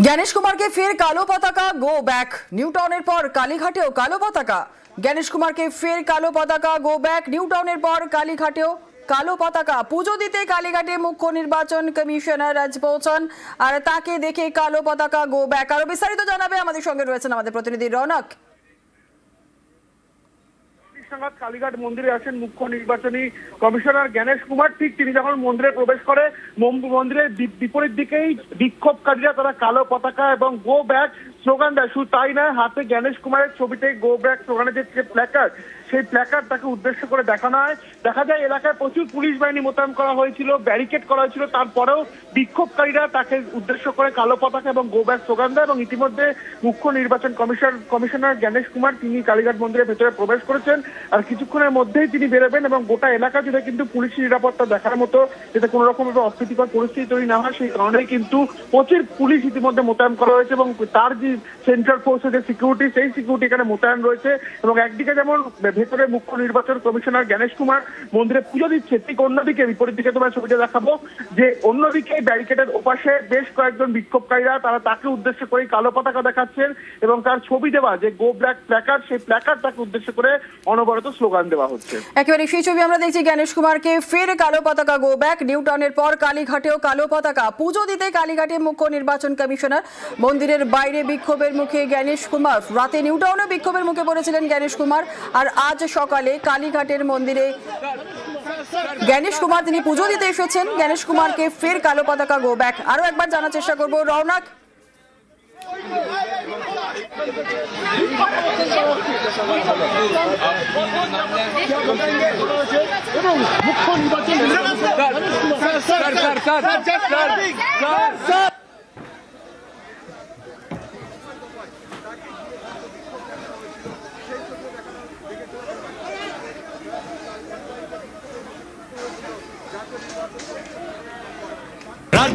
জ্ঞানেশ কুমারকে ফের কালো পতাকা, গো ব্যাক। নিউ টাউনের পর কালীঘাটেও কালো পতাকা। জ্ঞানেশ কুমারকে ফের কালো পতাকা, গো ব্যাক। নিউ টাউনের পর কালীঘাটেও কালো পতাকা। পুজো দিতে কালীঘাটে মুখ্য নির্বাচন কমিশনার আজ পৌঁছান, আর তাকে দেখে কালো পতাকা, গো ব্যাক। আরো বিস্তারিত জানাবে আমাদের সঙ্গে রয়েছেন আমাদের প্রতিনিধি রৌনক। কালীঘাট মন্দিরে আসেন মুখ্য নির্বাচনী কমিশনার জ্ঞানেশ কুমার। ঠিক তিনি যখন মন্দিরে প্রবেশ করে মন্দিরের বিপরীত দিকেই বিক্ষোভকারীরা তারা কালো পতাকা এবং গো ব্যাক স্লোগান দেয়। শুধু তাই নয়, হাতে জ্ঞানেশ কুমারের ছবিতে গো ব্যাক স্লোগানের যে প্ল্যাকার্ড, সেই প্ল্যাকার্ড তাকে উদ্দেশ্য করে দেখানো হয়। দেখা যায় এলাকায় প্রচুর পুলিশ বাহিনী মোতায়েন করা হয়েছিল, ব্যারিকেড করা হয়েছিল, তারপরেও বিক্ষোভকারীরা তাকে উদ্দেশ্য করে কালো পতাকা এবং গো ব্যাক স্লোগান দেয়। এবং ইতিমধ্যে মুখ্য নির্বাচন কমিশনার জ্ঞানেশ কুমার তিনি কালীঘাট মন্দিরের ভেতরে প্রবেশ করেছেন, আর কিছুক্ষণের মধ্যেই তিনি বেরোবেন। এবং গোটা এলাকা জুড়ে কিন্তু পুলিশি নিরাপত্তা দেখার মতো, যাতে কোনো রকম অপ্রীতিকর পরিস্থিতি তৈরি না হয়, সেই কারণেই কিন্তু প্রচুর পুলিশ ইতিমধ্যে মোতায়েন করা হয়েছে। এবং তার যে সেন্ট্রাল ফোর্সের যে সিকিউরিটি, সেই সিকিউরিটি এখানে মোতায়েন রয়েছে। এবং একদিকে যেমন ভেতরে মুখ্য নির্বাচন কমিশনার জ্ঞানেশ কুমার মন্দিরে পুজো দিচ্ছে, ঠিক অন্যদিকে বিপরীত দিকে তোমার ছবিটা দেখাবো, যে অন্যদিকে ব্যারিকেডের ওপাশে বেশ কয়েকজন বিক্ষোভকারীরা তারা তাকে উদ্দেশ্য করে কালো পতাকা দেখাচ্ছেন এবং তার ছবি দেওয়া যে গো ব্যাক প্ল্যাকার্ড, সেই প্ল্যাকার্ড তাকে উদ্দেশ্য করে অনবরত স্লোগান দেওয়া হচ্ছে। একেবারে সেই ছবি আমরা দেখছি, জ্ঞানেশ কুমারকে ফের কালো পতাকা, গো ব্যাক। নিউ টাউনের পর কালীঘাটেও কালো পতাকা। পুজো দিতে কালীঘাটে মুখ্য নির্বাচন কমিশনার। মন্দিরের বাইরে বিক্ষোভের মুখে জ্ঞানেশ কুমার। রাতে নিউ টাউনে বিক্ষোভের মুখে পড়েছিলেন জ্ঞানেশ কুমার, আর আজ সকালে কালীঘাটের মন্দিরে জ্ঞানেশ কুমার তিনি পুজো দিতে এসেছেন। জ্ঞানেশ কুমারকে ফের কালো পতাকা, গো ব্যাক। আরো একবার জানার চেষ্টা করবো রৌনক। মুখ্য নির্বাচন